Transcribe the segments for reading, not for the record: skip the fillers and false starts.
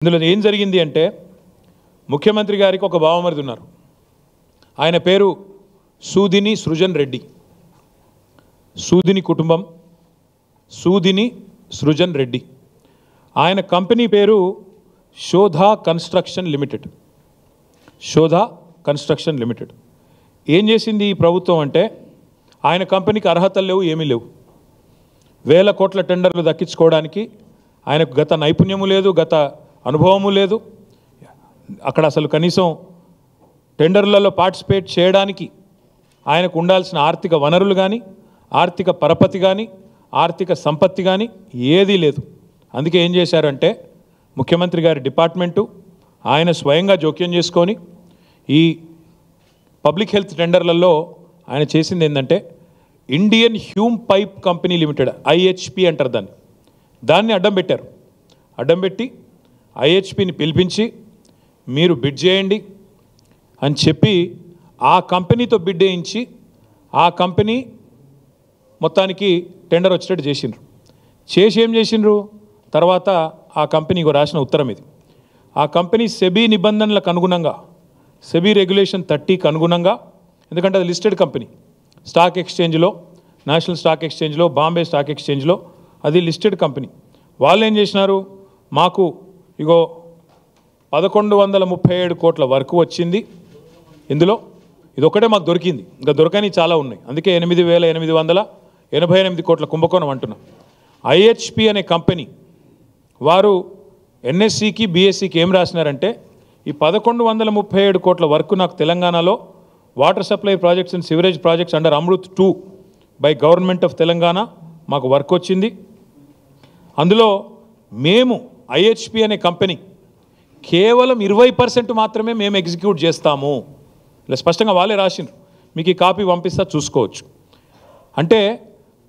ఇందులో ఏం జరిగింది అంటే ముఖ్యమంత్రి గారికి ఒక బావమరిది ఉన్నారు. ఆయన పేరు సూదిని సృజన్ రెడ్డి. సూదిని కుటుంబం సూదిని సృజన్ రెడ్డి. ఆయన కంపెనీ పేరు Shodha construction limited. Shodha construction limited. ఏం చేసింది ఈ ప్రభుత్వం అంటే ఆయన కంపెనీకి అర్హతలు లేవు, ఏమీ లేవు. వేల కోట్ల టెండర్లు దక్కించుకోవడానికి ఆయనకు గత నైపుణ్యము లేదు, గత అనుభవము లేదు. అక్కడ అసలు కనీసం టెండర్లలో పార్టిసిపేట్ చేయడానికి ఆయనకు ఉండాల్సిన ఆర్థిక వనరులు కానీ, ఆర్థిక పరపతి కానీ, ఆర్థిక సంపత్తి కానీ ఏదీ లేదు. అందుకే ఏం చేశారంటే ముఖ్యమంత్రి గారి డిపార్ట్మెంటు ఆయన స్వయంగా జోక్యం చేసుకొని ఈ పబ్లిక్ హెల్త్ టెండర్లలో ఆయన చేసింది ఏంటంటే Indian Hume pipe company limited, IHP అంటారు దాన్ని అడ్డం పెట్టారు. అడ్డం పెట్టి ఐహెచ్పిని పిలిపించి మీరు బిడ్ చేయండి అని చెప్పి ఆ కంపెనీతో బిడ్ వేయించి ఆ కంపెనీ మొత్తానికి టెండర్ వచ్చేటట్టు చేసిండ్రు. చేసి ఏం చేసిండ్రు తర్వాత ఆ కంపెనీకి రాసిన ఉత్తరం ఇది. ఆ కంపెనీ సెబీ నిబంధనలకు అనుగుణంగా, సెబీ రెగ్యులేషన్ 30కి అనుగుణంగా, ఎందుకంటే అది లిస్టెడ్ కంపెనీ, స్టాక్ ఎక్స్చేంజ్లో, నేషనల్ స్టాక్ ఎక్స్చేంజ్లో, బాంబే స్టాక్ ఎక్స్చేంజ్లో అది లిస్టెడ్ కంపెనీ. వాళ్ళు ఏం చేసినారు, మాకు ఇగో 1137 కోట్ల వర్క్ వచ్చింది, ఇందులో ఇదొక్కటే మాకు దొరికింది, ఇంకా దొరకని చాలా ఉన్నాయి, అందుకే 8,888 కోట్ల కుంభకోణం అంటున్నాం. ఐహెచ్పి అనే కంపెనీ వారు ఎన్ఎస్సికి బిఎస్సికి ఏం రాసినారంటే ఈ 1137 కోట్ల వర్క్ నాకు తెలంగాణలో water supply projects and sewerage projects under Amrit 2 by government of Telangana మాకు వర్క్ వచ్చింది. అందులో మేము ఐహెచ్పి అనే కంపెనీ కేవలం 20% మాత్రమే మేము ఎగ్జిక్యూట్ చేస్తాము. ఇలా స్పష్టంగా వాళ్ళే రాసిండ్రు, మీకు ఈ కాపీ పంపిస్తా చూసుకోవచ్చు. అంటే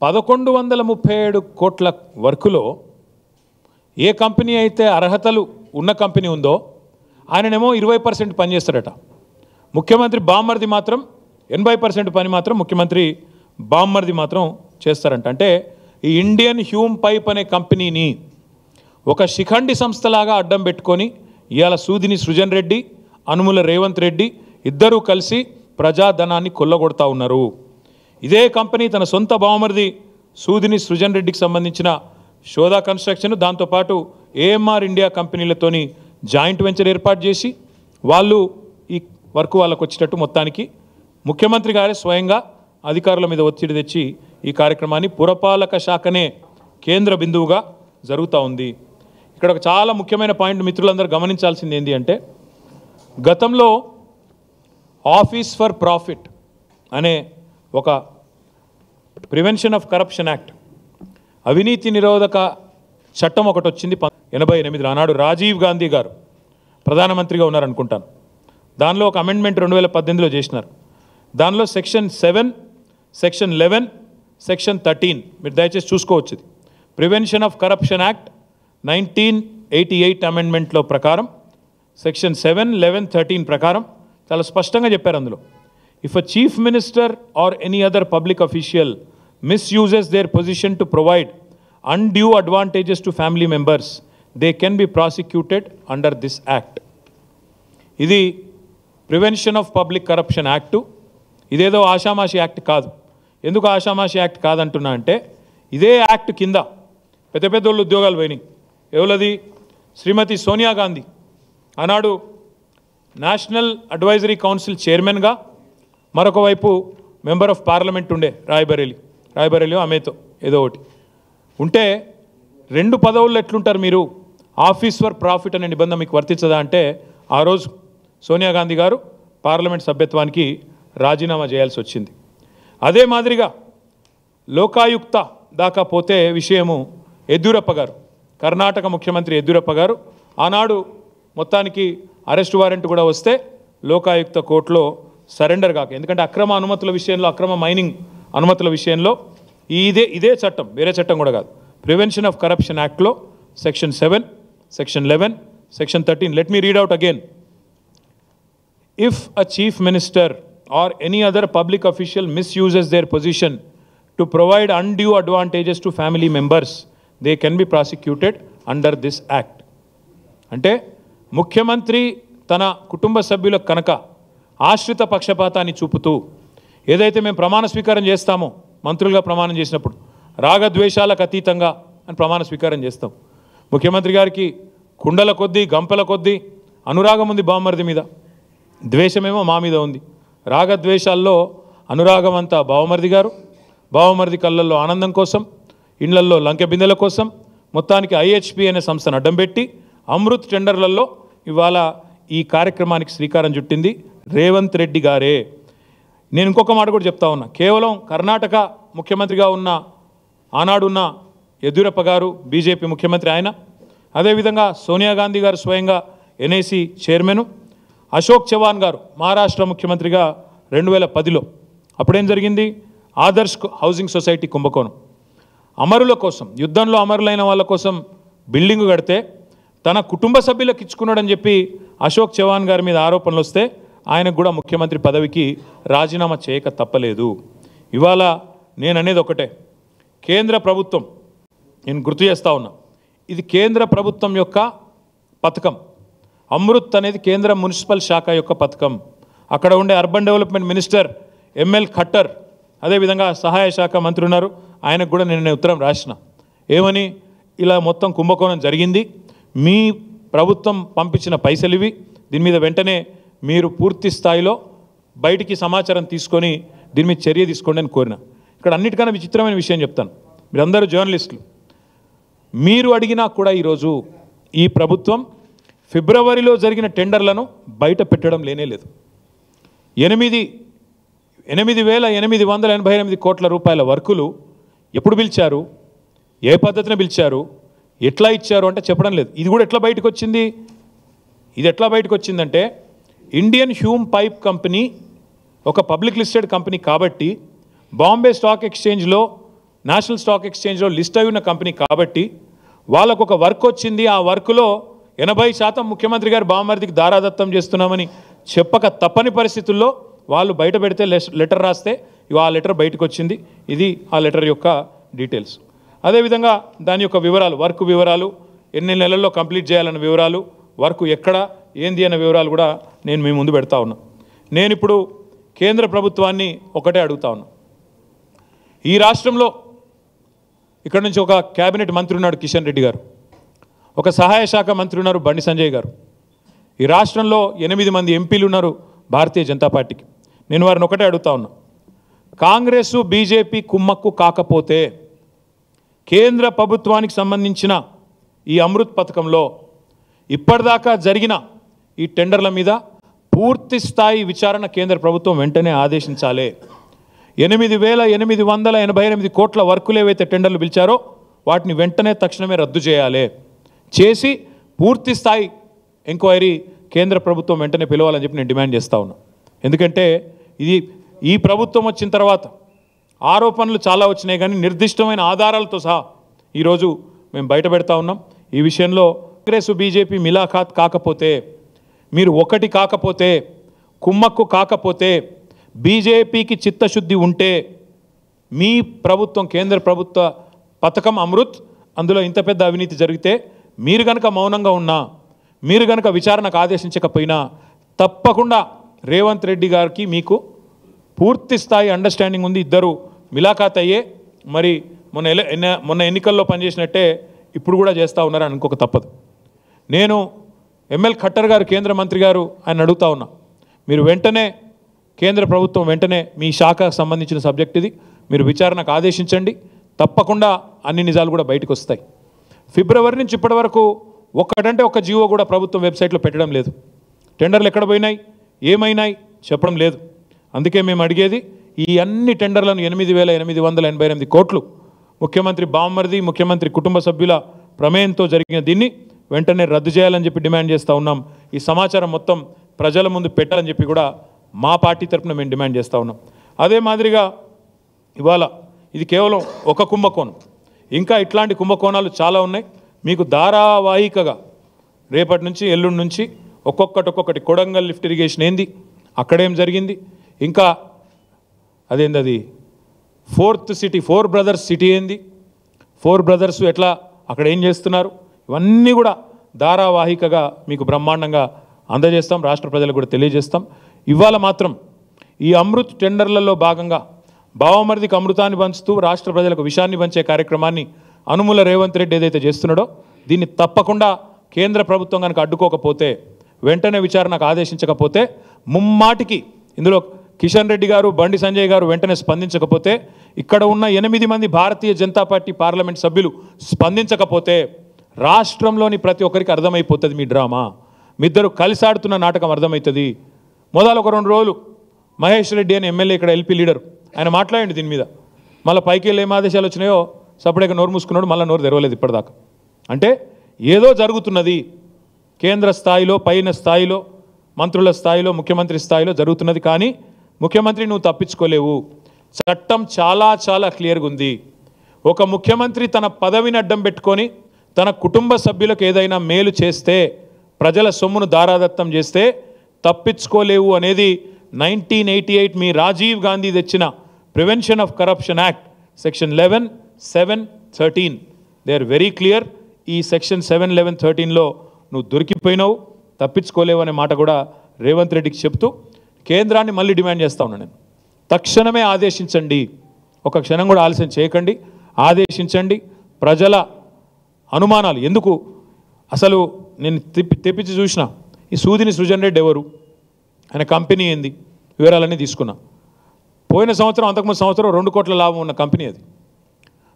1137 కోట్ల వర్కులో ఏ కంపెనీ అయితే అర్హతలు ఉన్న కంపెనీ ఉందో ఆయననేమో 20% పనిచేస్తాడట. ముఖ్యమంత్రి బామ్మర్ది మాత్రం 80% పని మాత్రం ముఖ్యమంత్రి బామ్మర్ది మాత్రం చేస్తారంట. అంటే ఈ ఇండియన్ హ్యూమ్ పైప్ అనే కంపెనీని ఒక శిఖండి సంస్థలాగా అడ్డం పెట్టుకొని ఇవాళ సూదిని సృజన్ రెడ్డి, అనుముల రేవంత్ రెడ్డి ఇద్దరూ కలిసి ప్రజాధనాన్ని కొల్లగొడతా ఉన్నారు. ఇదే కంపెనీ తన సొంత బావమరిది సూదిని సృజన్ రెడ్డికి సంబంధించిన శోధా కన్స్ట్రక్షన్, దాంతోపాటు ఏఎంఆర్ ఇండియా కంపెనీలతోని జాయింట్ వెంచర్ ఏర్పాటు చేసి వాళ్ళు ఈ వర్క్ వాళ్ళకు వచ్చేటట్టు మొత్తానికి ముఖ్యమంత్రి గారే స్వయంగా అధికారుల మీద ఒత్తిడి తెచ్చి ఈ కార్యక్రమాన్ని పురపాలక శాఖనే కేంద్ర బిందువుగా జరుగుతూ ఉంది. ఇక్కడ ఒక చాలా ముఖ్యమైన పాయింట్ మిత్రులందరూ గమనించాల్సింది ఏంటి అంటే గతంలో ఆఫీస్ ఫర్ ప్రాఫిట్ అనే ఒక ప్రివెన్షన్ ఆఫ్ కరప్షన్ యాక్ట్, అవినీతి నిరోధక చట్టం ఒకటి వచ్చింది 88లో. ఆనాడు రాజీవ్ గాంధీ గారు ప్రధానమంత్రిగా ఉన్నారనుకుంటాను. దానిలో ఒక అమెండ్మెంట్ 2018లో చేసినారు. దానిలో సెక్షన్ 7, సెక్షన్ 11, సెక్షన్ 13 మీరు దయచేసి చూసుకోవచ్చు. ఇది ప్రివెన్షన్ ఆఫ్ కరప్షన్ యాక్ట్ 1988 అమెండ్మెంట్లో ప్రకారం సెక్షన్ 7, 11, 13 ప్రకారం చాలా స్పష్టంగా చెప్పారు. అందులో if a chief minister or any other public official misuses there position to provide undue advantages to family members, they can be prosecuted under this act. ఇది prevention of public corruption act. ఇదేదో ఆషామాషి act కాదు. ఎందుకు ఆషామాషి act కాదంటున్నా అంటే ఇదే act కింద పెద్ద పెద్ద వాళ్ళు ఉద్యోగాలు పోయినాయి. ఎవరది? శ్రీమతి సోనియా గాంధీ ఆనాడు నేషనల్ అడ్వైజరీ కౌన్సిల్ చైర్మన్గా, మరొక వైపు మెంబర్ ఆఫ్ పార్లమెంట్ ఉండే రాయ్బరేలీ ఆమెతో ఏదో ఒకటి ఉంటే 2 పదవుల్లో ఎట్లుంటారు మీరు? ఆఫీస్ ఫర్ ప్రాఫిట్ అనే నిబంధన మీకు వర్తించదా అంటే ఆ రోజు సోనియా గాంధీ గారు పార్లమెంట్ సభ్యత్వానికి రాజీనామా చేయాల్సి వచ్చింది. అదే మాదిరిగా లోకాయుక్త దాకా పోతే విషయము యడ్యూరప్ప గారు, కర్ణాటక ముఖ్యమంత్రి యడ్యూరప్ప గారు ఆనాడు మొత్తానికి అరెస్ట్ వారెంట్ కూడా వస్తే లోకాయుక్త కోర్టులో సరెండర్ కాక, ఎందుకంటే అక్రమ అనుమతుల విషయంలో, అక్రమ మైనింగ్ అనుమతుల విషయంలో ఇదే చట్టం, వేరే చట్టం కూడా కాదు, ప్రివెన్షన్ ఆఫ్ కరప్షన్ యాక్ట్లో section 7, section 11, section 13. Let me read out again. If a chief minister or any other public official misuses there position to provide undue advantages to family members, they can be prosecuted under this act. అంటే ముఖ్యమంత్రి తన కుటుంబ సభ్యులకు కనుక ఆశ్రిత పక్షపాతాన్ని చూపుతూ ఏదైతే మేము ప్రమాణ స్వీకారం చేస్తామో మంత్రులుగా ప్రమాణం చేసినప్పుడు రాగద్వేషాలకు అతీతంగా అని ప్రమాణ స్వీకారం చేస్తాం. ముఖ్యమంత్రి గారికి కుండల కొద్దీ గంపల కొద్దీ అనురాగం ఉంది బావమరిది మీద, ద్వేషమేమో మా మీద ఉంది. రాగద్వేషాల్లో అనురాగం అంతా బావమరిది గారు, బావమరిది కళ్ళల్లో ఆనందం కోసం, ఇండ్లల్లో లంకె బిందెల కోసం మొత్తానికి ఐహెచ్పి అనే సంస్థను అడ్డం పెట్టి అమృత్ టెండర్లలో ఇవాళ ఈ కార్యక్రమానికి శ్రీకారం చుట్టింది రేవంత్ రెడ్డి గారే. నేను ఇంకొక మాట కూడా చెప్తా ఉన్నా, కేవలం కర్ణాటక ముఖ్యమంత్రిగా ఉన్న ఆనాడున్న యడ్యూరప్ప గారు బీజేపీ ముఖ్యమంత్రి ఆయన, అదేవిధంగా సోనియా గాంధీ గారు స్వయంగా ఎన్ఐసి చైర్మను, అశోక్ చవాన్ గారు మహారాష్ట్ర ముఖ్యమంత్రిగా 2010లో అప్పుడేం జరిగింది, ఆదర్శ్ హౌసింగ్ సొసైటీ కుంభకోణం. అమరుల కోసం, యుద్ధంలో అమరులైన వాళ్ళ కోసం బిల్డింగు కడితే తన కుటుంబ సభ్యులకు ఇచ్చుకున్నాడని చెప్పి అశోక్ చవాన్ గారి మీద ఆరోపణలు వస్తే ఆయనకు కూడా ముఖ్యమంత్రి పదవికి రాజీనామా చేయక తప్పలేదు. ఇవాళ నేను అనేది ఒకటే, కేంద్ర ప్రభుత్వం, నేను గుర్తు చేస్తూ ఉన్నా, ఇది కేంద్ర ప్రభుత్వం యొక్క పథకం. అమృత్ అనేది కేంద్ర మున్సిపల్ శాఖ యొక్క పథకం. అక్కడ ఉండే urban development minister ML Khattar, అదేవిధంగా సహాయ శాఖ మంత్రి ఉన్నారు, ఆయనకు కూడా నేను ఉత్తరం రాసిన, ఏమని, ఇలా మొత్తం కుంభకోణం జరిగింది, మీ ప్రభుత్వం పంపించిన పైసలు ఇవి, దీని మీద వెంటనే మీరు పూర్తి స్థాయిలో బయటికి సమాచారం తీసుకొని దీని మీద చర్య తీసుకోండి అని కోరిన. ఇక్కడ అన్నిటికన్నా విచిత్రమైన విషయం చెప్తాను, మీరందరూ జర్నలిస్టులు, మీరు అడిగినా కూడా ఈరోజు ఈ ప్రభుత్వం ఫిబ్రవరిలో జరిగిన టెండర్లను బయట పెట్టడం లేనేలేదు. 8,888 కోట్ల రూపాయల వర్కులు ఎప్పుడు పిలిచారు, ఏ పద్ధతిన పిలిచారు, ఎట్లా ఇచ్చారు అంటే చెప్పడం లేదు. ఇది కూడా ఎట్లా బయటకు వచ్చింది, ఇది ఎట్లా బయటకు వచ్చిందంటే ఇండియన్ హ్యూమ్ పైప్ కంపెనీ ఒక పబ్లిక్ లిస్టెడ్ కంపెనీ కాబట్టి, బాంబే స్టాక్ ఎక్స్చేంజ్లో, నేషనల్ స్టాక్ ఎక్స్చేంజ్లో లిస్ట్ అయి ఉన్న కంపెనీ కాబట్టి వాళ్ళకు ఒక వర్క్ వచ్చింది. ఆ వర్క్లో 80% ముఖ్యమంత్రి గారు బావమరిదికి దారాదత్తం చేస్తున్నామని చెప్పక తప్పని పరిస్థితుల్లో వాళ్ళు బయట పెడితే లెటర్ రాస్తే ఆ లెటర్ బయటకు వచ్చింది. ఇది ఆ లెటర్ యొక్క డీటెయిల్స్. అదేవిధంగా దాని యొక్క వివరాలు, వర్క్ వివరాలు, ఎన్ని నెలల్లో కంప్లీట్ చేయాలన్న వివరాలు, వర్క్ ఎక్కడ ఏంది అన్న వివరాలు కూడా నేను మీ ముందు పెడతా ఉన్నా. నేను ఇప్పుడు కేంద్ర ప్రభుత్వాన్ని ఒకటే అడుగుతా ఉన్నా, ఈ రాష్ట్రంలో ఇక్కడ నుంచి ఒక క్యాబినెట్ మంత్రి ఉన్నాడు కిషన్ రెడ్డి గారు, ఒక సహాయ శాఖ మంత్రి ఉన్నారు బండి సంజయ్ గారు, ఈ రాష్ట్రంలో 8 మంది ఎంపీలు ఉన్నారు భారతీయ జనతా పార్టీకి. నేను వారిని ఒకటే అడుగుతా ఉన్నా, కాంగ్రెస్ బీజేపీ కుమ్మక్కు కాకపోతే కేంద్ర ప్రభుత్వానికి సంబంధించిన ఈ అమృత్ పథకంలో ఇప్పటిదాకా జరిగిన ఈ టెండర్ల మీద పూర్తి స్థాయి విచారణ కేంద్ర ప్రభుత్వం వెంటనే ఆదేశించాలి. 8,888 కోట్ల వర్కులు ఏవైతే టెండర్లు పిలిచారో వాటిని వెంటనే తక్షణమే రద్దు చేయాలి, చేసి పూర్తి స్థాయి ఎంక్వైరీ కేంద్ర ప్రభుత్వం వెంటనే పిలవాలని చెప్పి నేను డిమాండ్ చేస్తూ ఉన్నా. ఎందుకంటే ఈ ప్రభుత్వం వచ్చిన తర్వాత ఆరోపణలు చాలా వచ్చినాయి, కానీ నిర్దిష్టమైన ఆధారాలతో సహా ఈరోజు మేము బయట పెడతా ఉన్నాం. ఈ విషయంలో కాంగ్రెస్ బీజేపీ మిలాఖాత్ కాకపోతే, మీరు ఒకటి కాకపోతే, కుమ్మక్కు కాకపోతే, బీజేపీకి చిత్తశుద్ధి ఉంటే మీ ప్రభుత్వం, కేంద్ర ప్రభుత్వ పథకం అమృత్, అందులో ఇంత పెద్ద అవినీతి జరిగితే మీరు కనుక మౌనంగా ఉన్నా, మీరు కనుక విచారణకు ఆదేశించకపోయినా తప్పకుండా రేవంత్ రెడ్డి గారికి మీకు పూర్తి స్థాయి అండర్స్టాండింగ్ ఉంది. ఇద్దరు మిలాఖాత్ అయ్యే మరి మొన్న ఎన్నికల్లో పనిచేసినట్టే ఇప్పుడు కూడా చేస్తూ ఉన్నారని అనుకోక తప్పదు. నేను ఎంఎల్ ఖట్టర్ గారు, కేంద్ర మంత్రి గారు, ఆయన అడుగుతా ఉన్నా, మీరు వెంటనే కేంద్ర ప్రభుత్వం వెంటనే మీ శాఖకు సంబంధించిన సబ్జెక్ట్ ఇది, మీరు విచారణకు ఆదేశించండి, తప్పకుండా అన్ని నిజాలు కూడా బయటకు వస్తాయి. ఫిబ్రవరి నుంచి ఇప్పటి వరకు ఒక్కటంటే ఒక జీవో కూడా ప్రభుత్వం వెబ్సైట్లో పెట్టడం లేదు. టెండర్లు ఎక్కడ పోయినాయి, ఏమైనాయి చెప్పడం లేదు. అందుకే మేము అడిగేది, ఈ అన్ని టెండర్లను 8,888 కోట్లు ముఖ్యమంత్రి బావమరిది, ముఖ్యమంత్రి కుటుంబ సభ్యుల ప్రమేయంతో జరిగిన దీన్ని వెంటనే రద్దు చేయాలని చెప్పి డిమాండ్ చేస్తూ ఉన్నాం. ఈ సమాచారం మొత్తం ప్రజల ముందు పెట్టాలని చెప్పి కూడా మా పార్టీ తరఫున మేము డిమాండ్ చేస్తూ ఉన్నాం. అదే మాదిరిగా ఇవాళ ఇది కేవలం ఒక కుంభకోణం, ఇంకా ఇట్లాంటి కుంభకోణాలు చాలా ఉన్నాయి. మీకు ధారావాహికగా రేపటి నుంచి ఎల్లుండి నుంచి ఒక్కొక్కటి కొడంగల్ లిఫ్ట్ ఇరిగేషన్ ఏంది, అక్కడేం జరిగింది, ఇంకా అదేంది ఫోర్త్ సిటీ, 4 బ్రదర్స్ సిటీ ఏంది, 4 బ్రదర్స్ ఎట్లా అక్కడ ఏం చేస్తున్నారు, ఇవన్నీ కూడా ధారావాహికగా మీకు బ్రహ్మాండంగా అందజేస్తాం, రాష్ట్ర ప్రజలకు కూడా తెలియజేస్తాం. ఇవాళ మాత్రం ఈ అమృత్ టెండర్లలో భాగంగా బావమరిదికి అమృతాన్ని పంచుతూ రాష్ట్ర ప్రజలకు విషయాన్ని పంచే కార్యక్రమాన్ని అనుముల రేవంత్ రెడ్డి ఏదైతే చేస్తున్నాడో దీన్ని తప్పకుండా కేంద్ర ప్రభుత్వం కనుక అడ్డుకోకపోతే, వెంటనే విచారణకు ఆదేశించకపోతే, ముమ్మాటికి ఇందులో కిషన్ రెడ్డి గారు, బండి సంజయ్ గారు వెంటనే స్పందించకపోతే, ఇక్కడ ఉన్న 8 మంది భారతీయ జనతా పార్టీ పార్లమెంట్ సభ్యులు స్పందించకపోతే రాష్ట్రంలోని ప్రతి ఒక్కరికి అర్థమైపోతుంది మీ డ్రామా. మీ ఇద్దరు కలిసి ఆడుతున్న నాటకం అర్థమవుతుంది. మొదలు ఒక 2 రోజులు మహేష్ రెడ్డి అని ఎమ్మెల్యే ఇక్కడ ఎల్పీ లీడర్ ఆయన మాట్లాడండి దీని మీద. మళ్ళీ పైకి వెళ్ళి ఏం ఆదేశాలు వచ్చినాయో సపరేట్గా నోరు మూసుకున్నాడు, మళ్ళీ నోరు తెరవలేదు ఇప్పటిదాకా. అంటే ఏదో జరుగుతున్నది కేంద్ర స్థాయిలో, పైన స్థాయిలో, మంత్రుల స్థాయిలో, ముఖ్యమంత్రి స్థాయిలో జరుగుతున్నది. కానీ ముఖ్యమంత్రి నువ్వు తప్పించుకోలేవు. చట్టం చాలా చాలా క్లియర్గా ఉంది. ఒక ముఖ్యమంత్రి తన పదవిని అడ్డం పెట్టుకొని తన కుటుంబ సభ్యులకు ఏదైనా మేలు చేస్తే, ప్రజల సొమ్మును దారాదత్తం చేస్తే తప్పించుకోలేవు అనేది 1988 మీ రాజీవ్ గాంధీ తెచ్చిన prevention of corruption act section 11, 7, 13 they are very clear. ఈ సెక్షన్ 7, 11, 13లో నువ్వు దొరికిపోయినావు, తప్పించుకోలేవు అనే మాట కూడా రేవంత్ రెడ్డికి చెప్తూ కేంద్రాన్ని మళ్ళీ డిమాండ్ చేస్తా ఉన్నాను నేను. తక్షణమే ఆదేశించండి, ఒక క్షణం కూడా ఆలస్యం చేయకండి, ఆదేశించండి. ప్రజల అనుమానాలు ఎందుకు అసలు నేను తెప్పించి చూసిన ఈ సూదిని సృజన్ రెడ్డి ఎవరు, ఆయన కంపెనీ ఏంది, వివరాలన్నీ తీసుకున్నా. పోయిన సంవత్సరం, అంతకుముందు సంవత్సరం 2 కోట్ల లాభం ఉన్న కంపెనీ అది.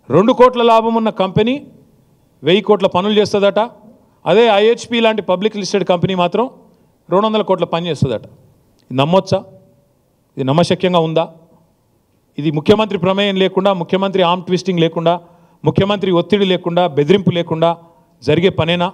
2 కోట్ల లాభం ఉన్న కంపెనీ 1000 కోట్ల పనులు చేస్తుందట. అదే ఐహెచ్పి లాంటి పబ్లిక్ లిస్టెడ్ కంపెనీ మాత్రం 200 కోట్ల పని చేస్తుందట. ఇది నమ్మొచ్చా? ఇది నమ్మశక్యంగా ఉందా? ఇది ముఖ్యమంత్రి ప్రమేయం లేకుండా, ముఖ్యమంత్రి ఆర్మ్ ట్విస్టింగ్ లేకుండా, ముఖ్యమంత్రి ఒత్తిడి లేకుండా, బెదిరింపు లేకుండా జరిగే పనేనా?